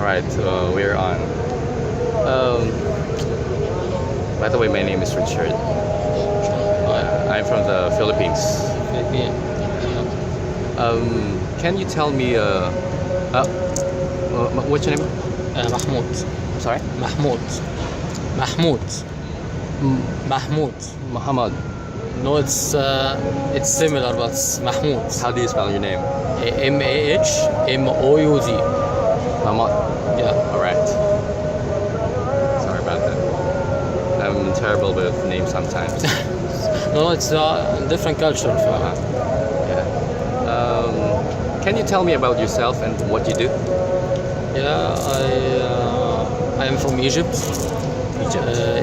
Alright, we're on. Um, by the way, my name is Richard. I'm from the Philippines. Philippine. Can you tell me, what's your name? Mahamout. Sorry? Mahamout. Mahamout. Mahamout. Muhammad. No, it's similar, but it's Mahamout. How do you spell your name? Mahmoud. Muhammad. Yeah. Alright. Sorry about that. I'm terrible with names sometimes. No, it's a different culture. Yeah. Can you tell me about yourself and what you do? Yeah, I am from Egypt.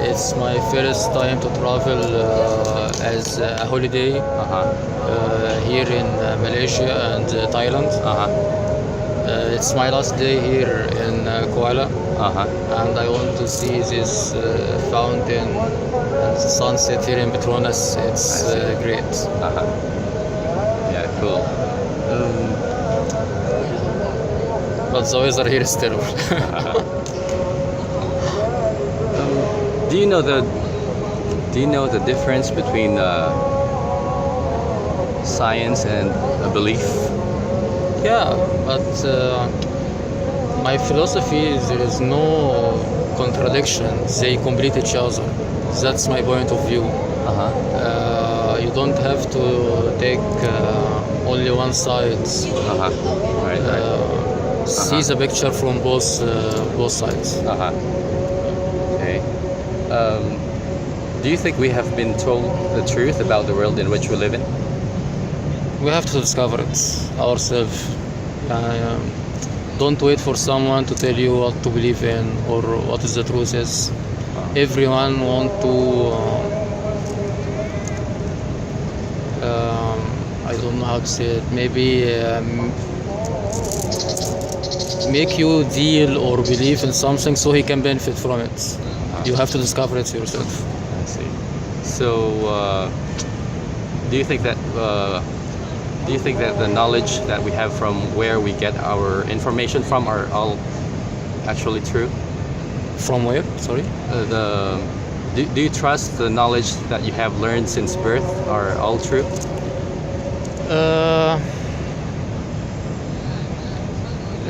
It's my first time to travel as a holiday here in Malaysia and Thailand. It's my last day here in Kuala, and I want to see this fountain and the sunset here in Petronas. It's great. Yeah, cool. But the weather here is terrible. Do you know the difference between science and a belief? Yeah, but my philosophy is there is no contradiction. They complete each other. That's my point of view. You don't have to take only one side. Right. See the picture from both sides. Okay. Do you think we have been told the truth about the world in which we live in? We have to discover it ourselves. Don't wait for someone to tell you what to believe in or what is the truth is. Everyone want to I don't know how to say it. Maybe make you deal or believe in something so he can benefit from it. You have to discover it yourself. I see. So, do you think that the knowledge that we have from where we get our information from are all actually true? From where? Sorry? Do you trust the knowledge that you have learned since birth are all true?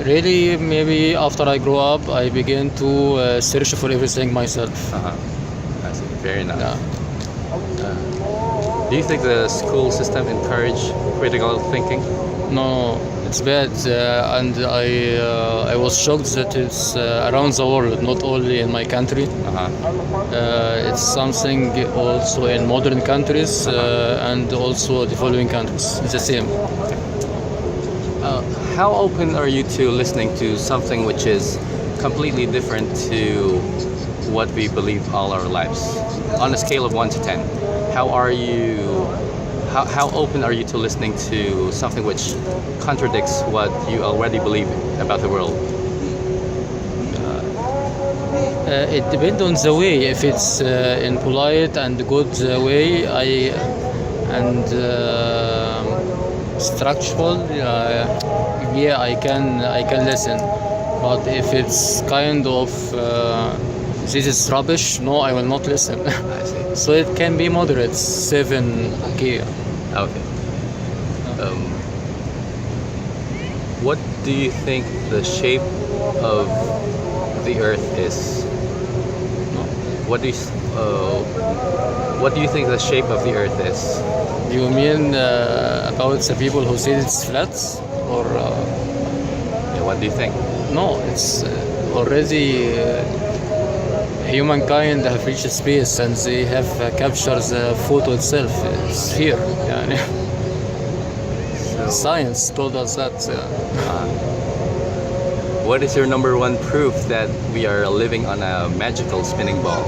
Really, maybe after I grow up, I begin to search for everything myself. I see. Very nice. Yeah. Do you think the school system encourage critical thinking? No, it's bad, and I was shocked that it's around the world, not only in my country. It's something also in modern countries and also developing countries. It's the same. How open are you to listening to something which is completely different to what we believe all our lives? On a scale of 1 to 10, how open are you to listening to something which contradicts what you already believe about the world? It depends on the way. If it's in polite and good way, structural, I can listen. But if it's kind of this is rubbish, no, I will not listen. I see. So it can be moderate, 7, okay. Okay. What do you think the shape of the Earth is? What do you think the shape of the Earth is? Do you mean about the people who say it's flat, or? Yeah, what do you think? No, it's already humankind have reached space and they have captured the photo itself. It's here. Yeah. Science told us that. What is your number one proof that we are living on a magical spinning ball?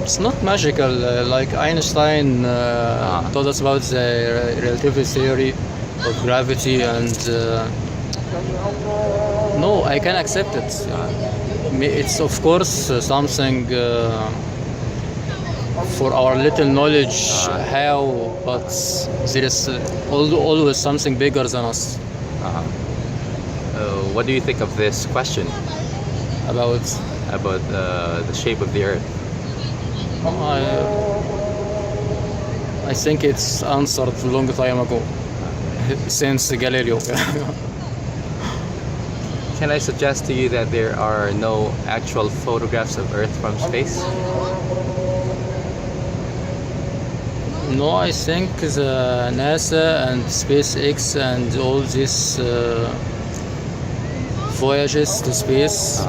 It's not magical. Like Einstein told us about the relativity theory of gravity, and no, I can accept it. It's of course something for our little knowledge how, but there is always something bigger than us. What do you think of this question about about the shape of the Earth? I think it's answered a long time ago since Galileo. Can I suggest to you that there are no actual photographs of Earth from space? No, I think the NASA and SpaceX and all these voyages to space.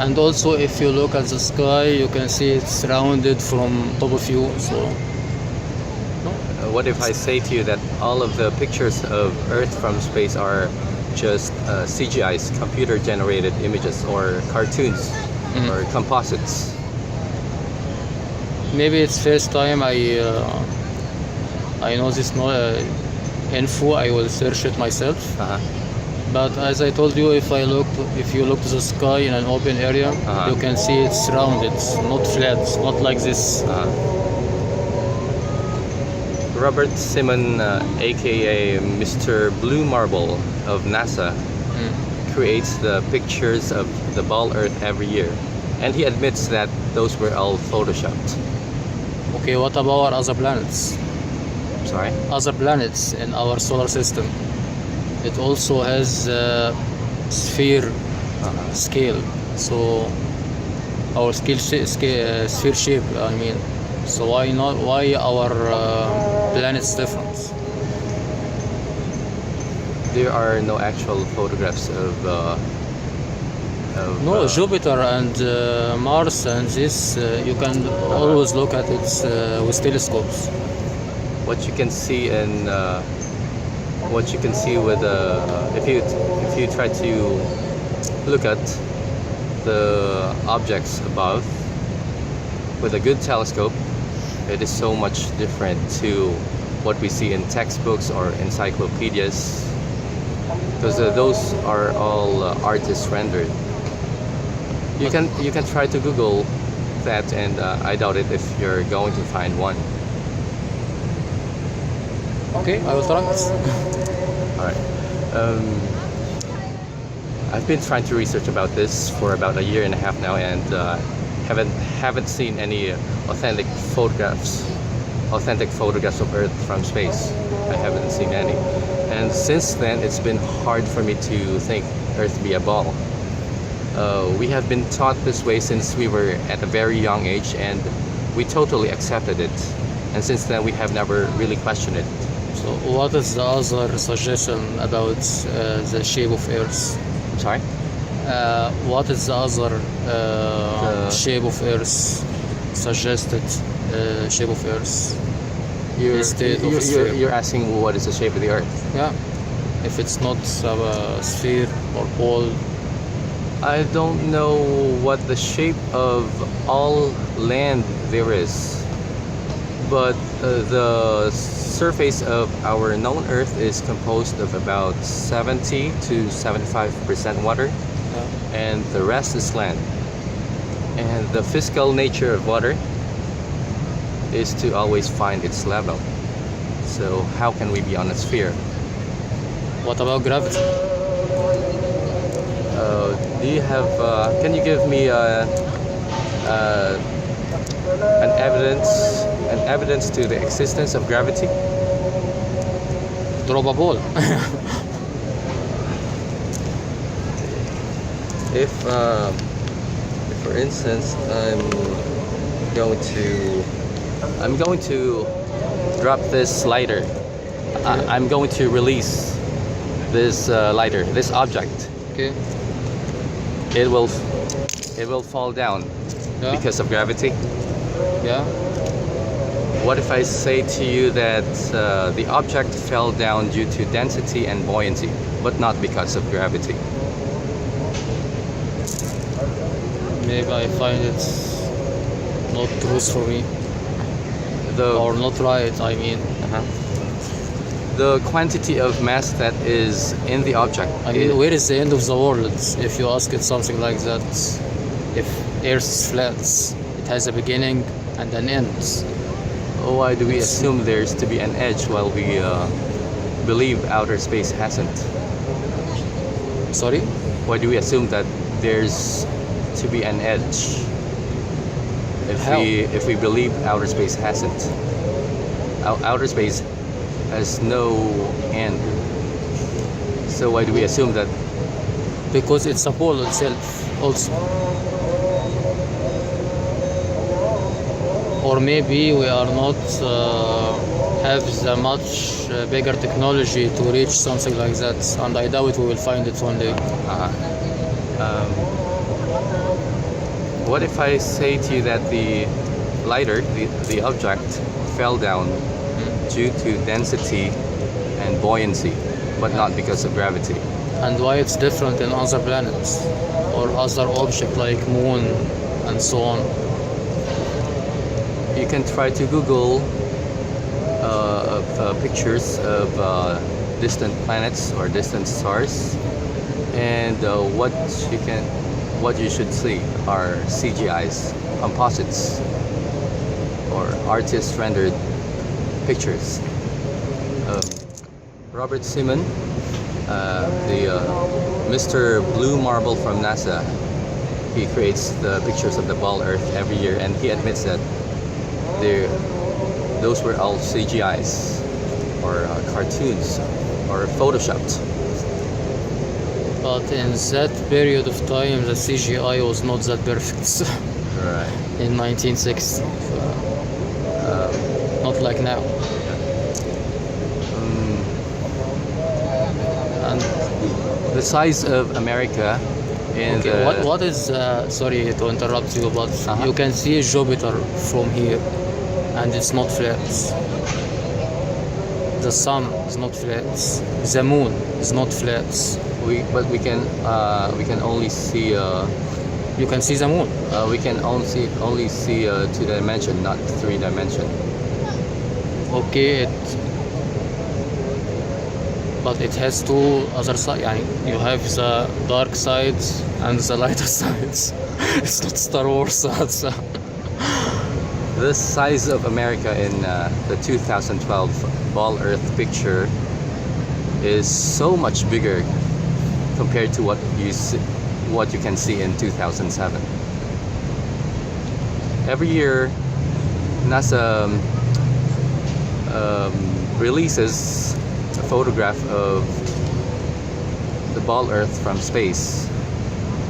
And also, if you look at the sky, you can see it's rounded from top of you. So, What if I say to you that all of the pictures of Earth from space are just CGIs, computer-generated images, or cartoons, or composites? maybe it's first time I know this info. I will search it myself. But as I told you, if you look to the sky in an open area, you can see it's rounded, not flat, not like this. Robert Simon, aka Mr. Blue Marble of NASA, creates the pictures of the ball Earth every year, and he admits that those were all photoshopped. Okay, what about other planets? Sorry? Other planets in our solar system. It also has sphere scale, so our sphere shape. I mean, so why not? Why our planet's different? There are no actual photographs of No, Jupiter and Mars and this you can always look at it with telescopes. what you can see in what you can see with if you try to look at the objects above with a good telescope, it is so much different to what we see in textbooks or encyclopedias, because those are all artist rendered. You can try to Google that, and I doubt it if you're going to find one. Okay, I will try it. All right. I've been trying to research about this for about a year and a half now, and haven't seen any authentic photographs of Earth from space. I haven't seen any, and since then it's been hard for me to think Earth be a ball. We have been taught this way since we were at a very young age, and we totally accepted it. And since then, we have never really questioned it. So, what is the other suggestion about the shape of Earth? Sorry? What is the other shape of Earth suggested shape of Earth? You're asking what is the shape of the Earth? Yeah. If it's not a sphere or ball. I don't know what the shape of all land there is, but the surface of our known Earth is composed of about 70 to 75% water, and the rest is land. And the physical nature of water is to always find its level. So how can we be on a sphere? What about gravity? Do you have? Can you give me an evidence to the existence of gravity? Drop a ball. If for instance, I'm going to drop this lighter. I'm going to release this lighter, this object. Okay. It will fall down because of gravity. Yeah. What if I say to you that the object fell down due to density and buoyancy, but not because of gravity? Maybe I find it not true for me. Or not right, I mean. The quantity of mass that is in the object. I mean, where is the end of the world? If you ask it something like that, if Earth is flat, it has a beginning and an end. Why do we assume there's to be an edge while we believe outer space hasn't? Sorry? Why do we assume that there's to be an edge How? if we believe outer space hasn't? Outer space has no end. So why do we assume that? Because it's a pole itself also. Or maybe we are not have the much bigger technology to reach something like that, and I doubt we will find it one day. What if I say to you that the lighter, the object, fell down due to density and buoyancy, but not because of gravity? And why it's different in other planets or other objects like moon and so on. You can try to Google pictures of distant planets or distant stars, and what you should see are CGIs, composites, or artist rendered pictures. Robert Seaman, the Mr. Blue Marble from NASA, he creates the pictures of the ball Earth every year, and he admits that those were all CGIs or cartoons or photoshopped. But in that period of time, the CGI was not that perfect. Right. In 1960, not like now. And The size of America in okay, what is sorry to interrupt you, but you can see Jupiter from here, and it's not flat. The sun is not flat. The moon is not flat. we can only see You can see the moon. we can only see 2 dimension, not 3 dimension. Okay, but it has two other sides. You have the dark side and the lighter sides. It's not Star Wars. The size of America in the 2012 Ball Earth picture is so much bigger compared to what you can see in 2007. Every year, NASA releases a photograph of the ball Earth from space,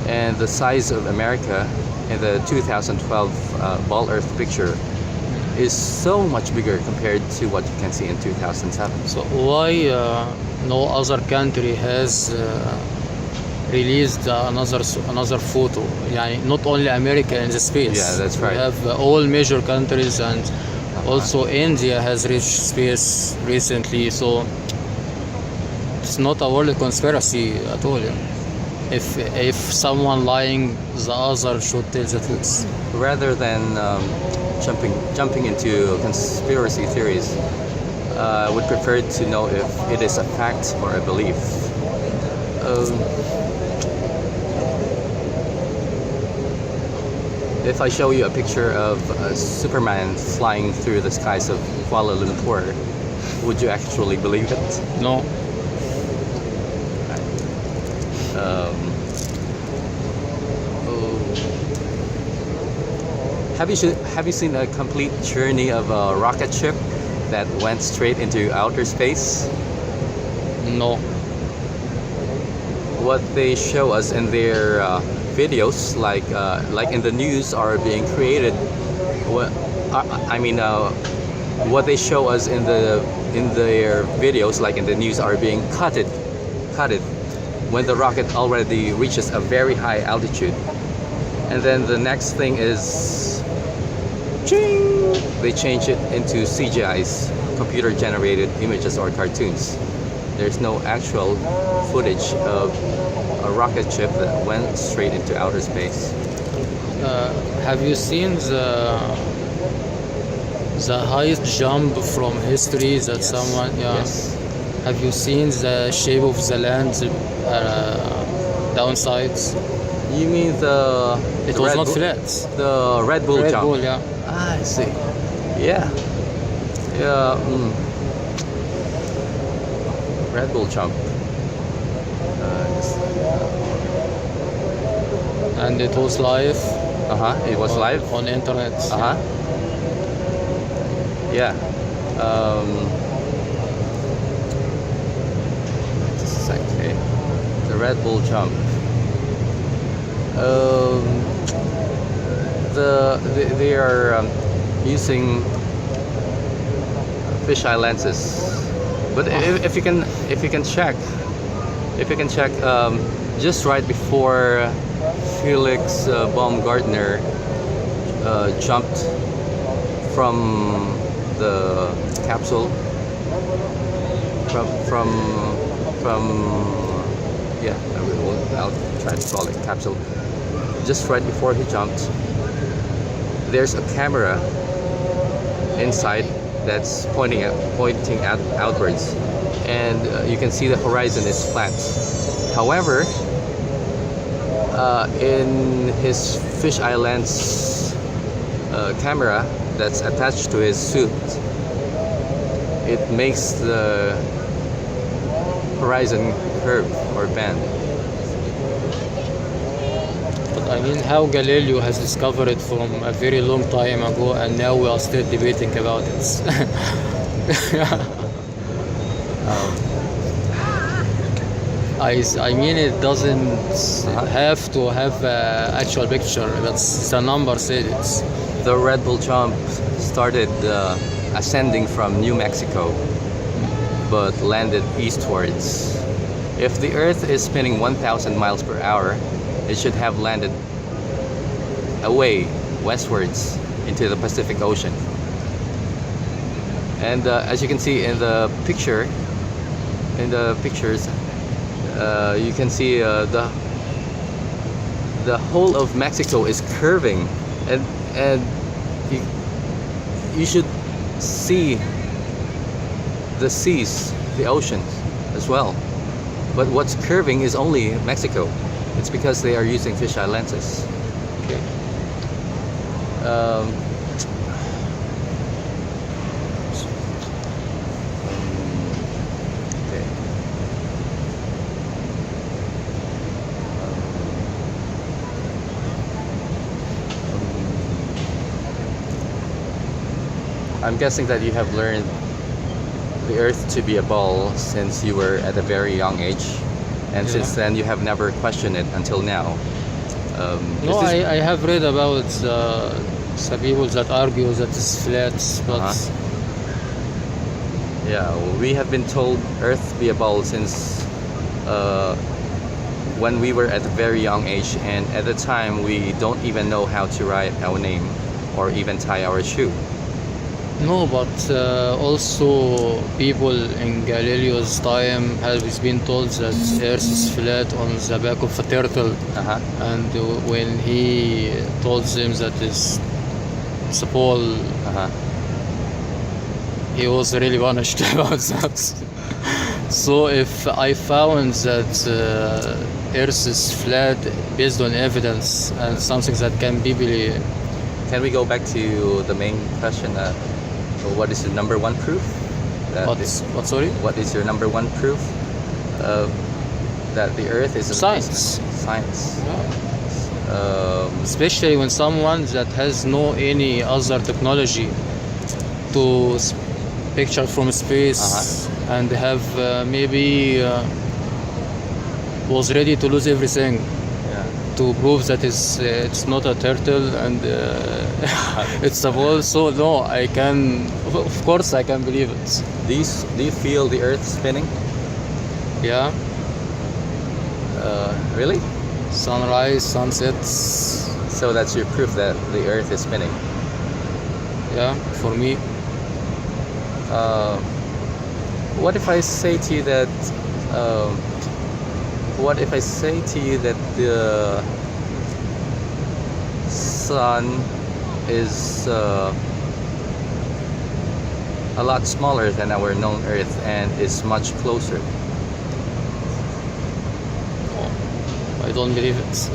and the size of America in the 2012 ball Earth picture is so much bigger compared to what you can see in 2007. So why no other country has released another photo? Not only America in the space. Yeah, that's right. We have all major countries, and also India has reached space recently. So it's not a world conspiracy at all. If someone lying, the other should tell the truth. Rather than jumping into conspiracy theories, I would prefer to know if it is a fact or a belief. If I show you a picture of Superman flying through the skies of Kuala Lumpur, would you actually believe it? No. Have you seen a complete journey of a rocket ship that went straight into outer space? No. What they show us in their videos, like in the news, are being created. What they show us in their videos, like in the news, are being cutted when the rocket already reaches a very high altitude, and then the next thing is, ching, they change it into CGIs, computer generated images or cartoons. There's no actual footage of a rocket ship that went straight into outer space. Have you seen the highest jump from history that Yes. someone? Yeah. Yes. Have you seen the shape of the land downsides? You mean the It was Red not Bull- flat. The Red Bull Red jump? Bull, yeah. Ah, I see. Yeah. Yeah. Red Bull jump. Just, And it was live It was live. on internet. Yeah. Just a sec. Okay. The Red Bull jump. They are using fisheye lenses, but if you can check, just right before Felix Baumgartner jumped from the capsule, yeah, I'll try to call it capsule. Just right before he jumped, there's a camera inside that's pointing outwards, and you can see the horizon is flat. However, in his fisheye lens camera that's attached to his suit, it makes the horizon curve or bend. But I mean, how Galileo has discovered it from a very long time ago, and now we are still debating about it. I mean, it doesn't have to have an actual picture. That's the number said it. The Red Bull jump started ascending from New Mexico, but landed eastwards. If the Earth is spinning 1,000 miles per hour, it should have landed away westwards into the Pacific Ocean. And as you can see in the pictures, you can see the whole of Mexico is curving, and you should see the seas, the oceans as well. But what's curving is only Mexico. It's because they are using fisheye lenses. Okay. Okay. I'm guessing that you have learned the Earth to be a ball since you were at a very young age, and since then you have never questioned it until now. No, I have read about some people that argue that it's flat, but yeah, we have been told Earth be a ball since when we were at a very young age, and at the time we don't even know how to write our name or even tie our shoe. no, but also people in Galileo's time has been told that Earth is flat on the back of a turtle, and when he told them that it's a ball, he was really punished about that. So if I found that Earth is flat based on evidence and something that can be believed. Can we go back to the main question? What is your number one proof? What, sorry? What is your number one proof that the Earth is Science. Science. Especially when someone that has no any other technology to picture from space and have maybe was ready to lose everything to prove that it's not a turtle and it's a ball. So no, I can, of course I can believe it. Do you feel the Earth spinning? Yeah. Really? Sunrise, sunsets. So that's your proof that the Earth is spinning? Yeah, for me. What if I say to you that the sun is a lot smaller than our known Earth and is much closer? I don't believe it.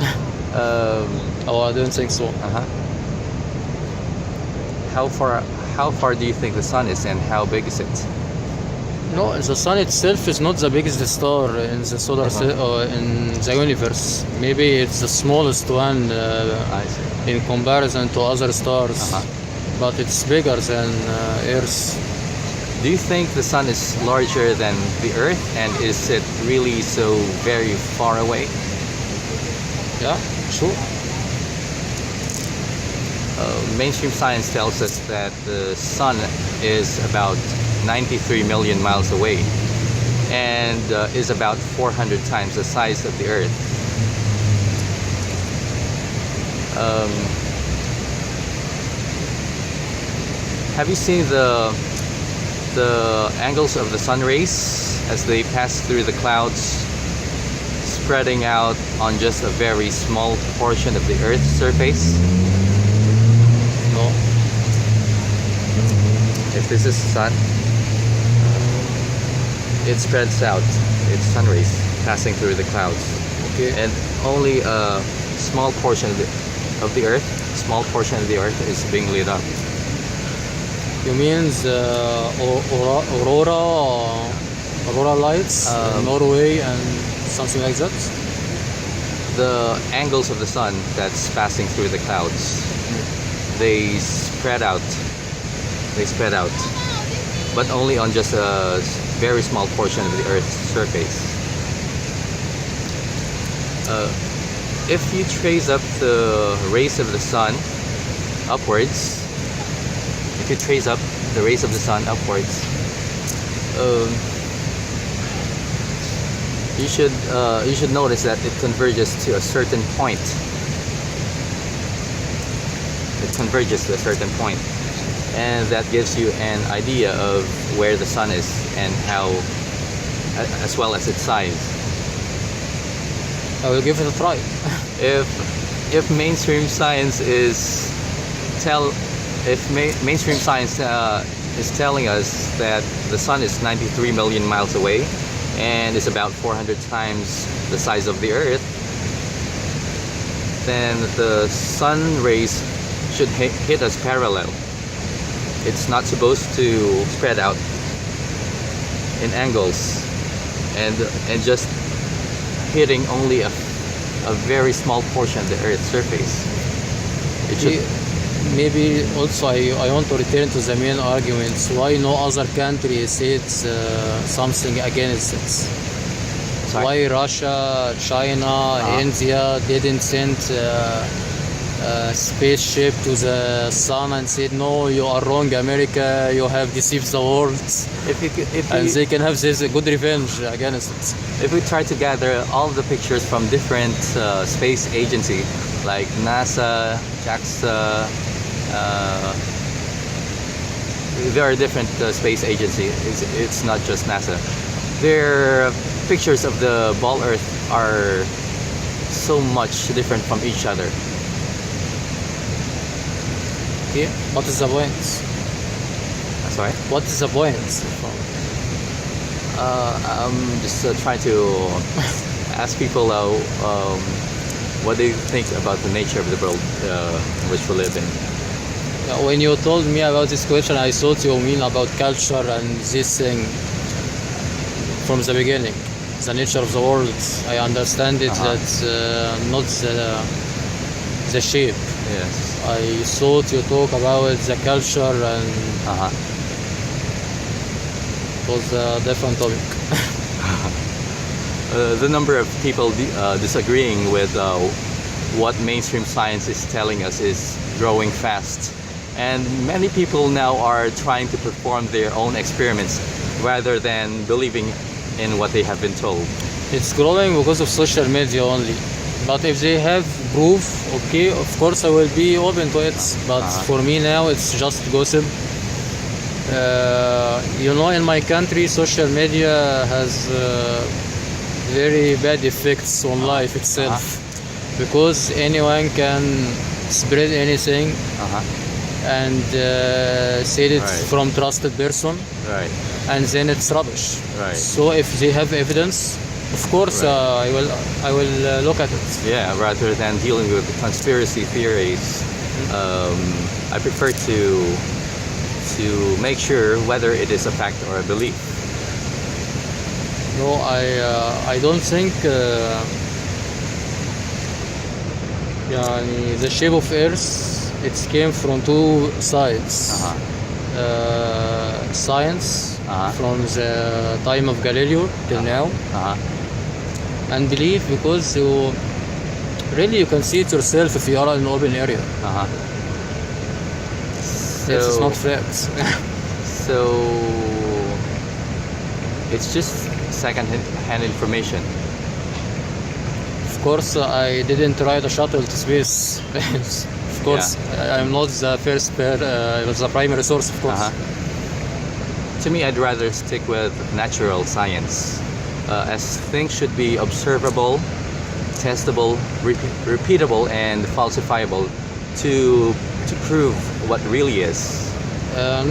I don't think so. How far do you think the sun is, and how big is it? No, the sun itself is not the biggest star in the in the universe. Maybe it's the smallest one I see. in comparison to other stars, but it's bigger than Earth. Do you think the sun is larger than the Earth, and is it really so very far away? Yeah, sure. Mainstream science tells us that the sun is about 93 million miles away and is about 400 times the size of the Earth. Have you seen the angles of the sun rays as they pass through the clouds, spreading out on just a very small portion of the Earth's surface? No. If this is the sun, it spreads out its sun rays passing through the clouds, Okay. and only a small portion of the Earth, is being lit up. You mean the aurora lights in Norway and something like that? The angles of the sun that's passing through the clouds, they spread out, but only on just a very small portion of the Earth's surface. If you trace up the rays of the sun upwards, you should notice that it converges to a certain point. And that gives you an idea of where the sun is and how, as well as its size. I will give it a try. If mainstream science is telling us that the sun is 93 million miles away and is about 400 times the size of the Earth, then the sun rays should hit us parallel. It's not supposed to spread out in angles and just hitting only a very small portion of the Earth's surface. It should. Maybe also I want to return to the main arguments. Why no other country said something against it? Sorry? Why Russia, China, India didn't send a spaceship to the sun and said, no, you are wrong, America, you have deceived the world, and they can have this good revenge against it. If we try to gather all the pictures from different space agencies like NASA, JAXA, there are different space agencies. It's not just NASA. Their pictures of the ball Earth are so much different from each other. Okay, what is the point? Sorry? What is the point? I'm just trying to ask people what they think about the nature of the world in which we live in. When you told me about this question, I thought you mean about culture and this thing from the beginning. The nature of the world. I understand it, that's not the shape. Yes. I thought you talk about the culture and it was a different topic. The number of people disagreeing with what mainstream science is telling us is growing fast, and many people now are trying to perform their own experiments rather than believing in what they have been told. It's growing because of social media only. But if they have proof, okay, of course I will be open to it. But for me now, it's just gossip. In my country, social media has very bad effects on life itself, because anyone can spread anything and say it from trusted person, and then it's rubbish. So if they have evidence, of course, I will look at it. Yeah, rather than dealing with conspiracy theories, I prefer to make sure whether it is a fact or a belief. No, I don't think يعني the shape of Earth it came from two sides. Science from the time of Galileo till now, and belief because you can see it yourself if you are in an open area. It's not facts. So it's just second-hand information. Of course, I didn't ride a shuttle to space. Of course, I'm not the first pair, the primary source, of course. To me, I'd rather stick with natural science, as things should be observable, testable, repeatable, and falsifiable to prove what really is.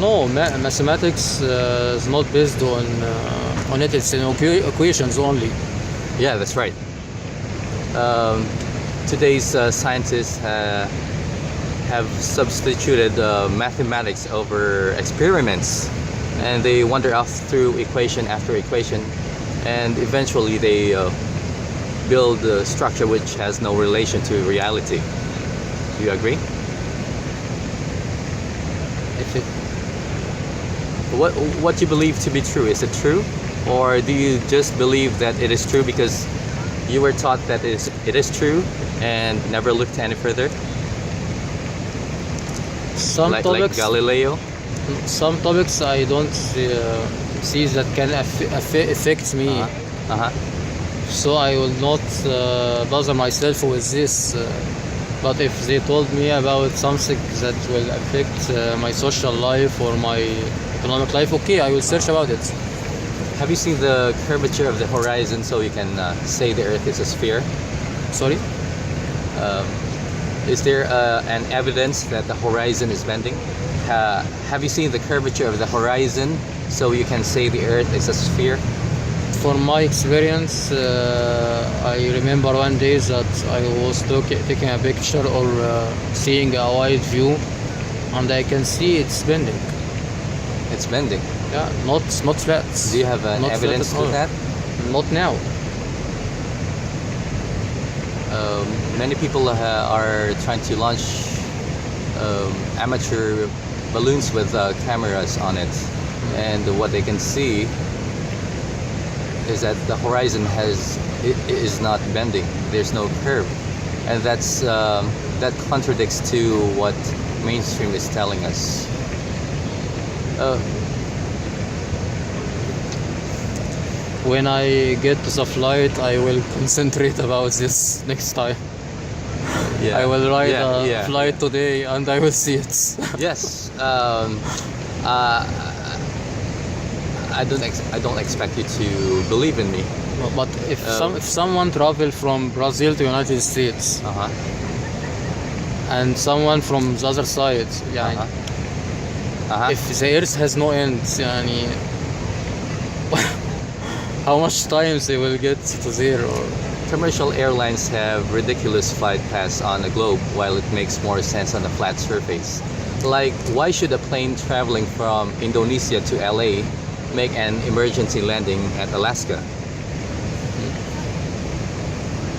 No, mathematics is not based on it. It's in equations only. Yeah, that's right. Today's scientists have substituted mathematics over experiments, and they wander off through equation after equation, and eventually they build a structure which has no relation to reality. Do you agree? What you believe to be true, is it true, or do you just believe that it is true because you were taught that it is true and never looked any further? Like Galileo? Some topics I don't see that can affect me. So I will not bother myself with this. But if they told me about something that will affect my social life or my economic life, okay, I will search about it. Have you seen the curvature of the horizon so you can say the Earth is a sphere? Sorry? Is there an evidence that the horizon is bending? Have you seen the curvature of the horizon so you can say the Earth is a sphere? From my experience, I remember one day that I was taking a picture or seeing a wide view, and I can see it's bending. It's bending? Yeah, not flat. Do you have an evidence to that? Not now. Many people are trying to launch amateur balloons with cameras on it, and what they can see is that the horizon is not bending. There's no curve, and that contradicts to what mainstream is telling us. When I get to the flight, I will concentrate about this next time. Yeah. I will ride a flight today, and I will see it. Yes. I don't expect you to believe in me. But if someone travel from Brazil to United States, and someone from the other side, if the Earth has no end, يعني, how much times they will get to there? Or commercial airlines have ridiculous flight paths on a globe, while it makes more sense on a flat surface. Like, why should a plane traveling from Indonesia to LA make an emergency landing at Alaska?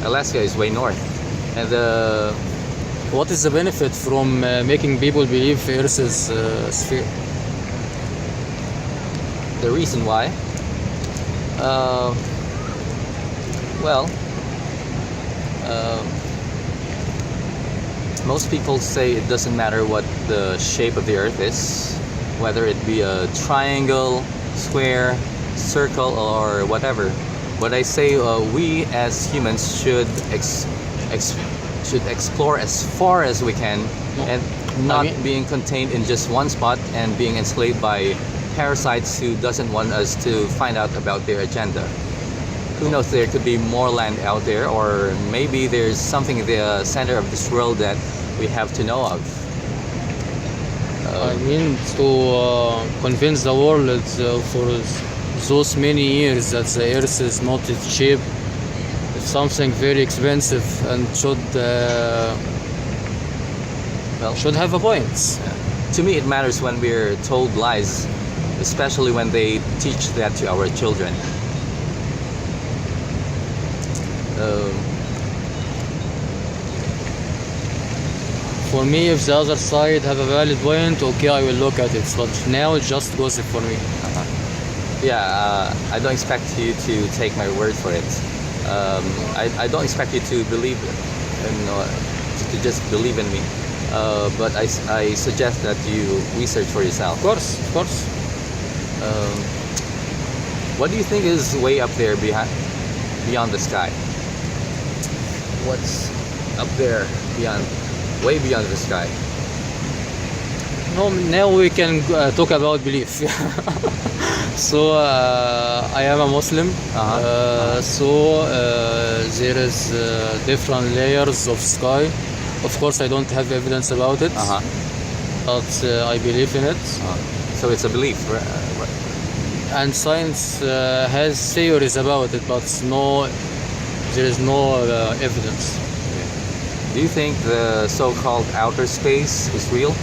Alaska is way north, and what is the benefit from making people believe Earth is a sphere? The reason why? Most people say it doesn't matter what the shape of the Earth is, whether it be a triangle, square, circle, or whatever. But I say we as humans should explore as far as we can, and not being contained in just one spot and being enslaved by parasites who doesn't want us to find out about their agenda. Who knows, there could be more land out there, or maybe there's something in the center of this world that we have to know of. I mean, to convince the world for those many years that the Earth is not cheap, it's something very expensive and should have a point. To me, it matters when we're told lies, especially when they teach that to our children. For me, if the other side have a valid point, okay, I will look at it. But now it just gossip for me. Yeah, I don't expect you to take my word for it. I don't expect you to believe to just believe in me. But I suggest that you research for yourself. Of course, of course. What do you think is way up there beyond the sky? What's up there way beyond the sky? No, now we can talk about belief. So I am a Muslim. So there is different layers of sky. Of course, I don't have evidence about it, but I believe in it. So it's a belief, right? And science has theories about it, but there is no evidence. Do you think the so-called outer space is real?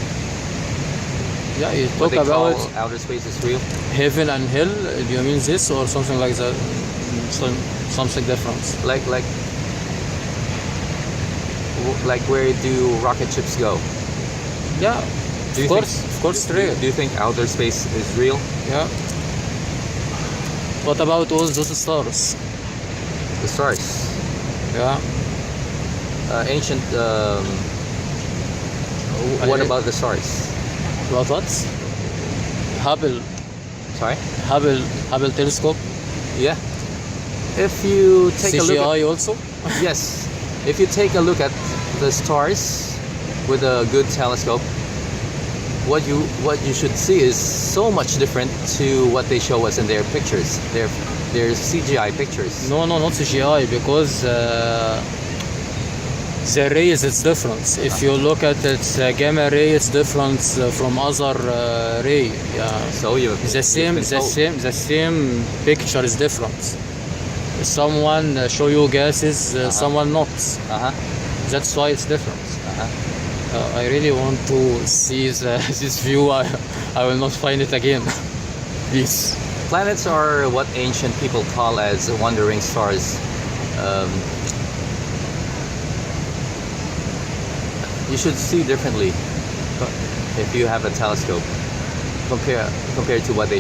Yeah, you What talk they about call outer space is real? heaven and hell. Do you mean this or something like that? Something different. Like where do rocket ships go? Yeah, Do you of course, it's real. Do you think outer space is real? Yeah. What about all those stars? The stars. Yeah. Ancient. What about the stars? What? Hubble Sorry. Hubble telescope. Yeah. If you take a look CGI also. yes, if you take a look at the stars with a good telescope, what you should see is so much different to what they show us in their pictures, their CGI pictures. No, not CGI, because the rays it's different. If you look at it, gamma ray it's different from other ray. Yeah. So The same picture is different. Someone show you gases, someone not. That's why it's different. I really want to see this view. I will not find it again. Please. Planets are what ancient people call as wandering stars. You should see differently if you have a telescope compared to what they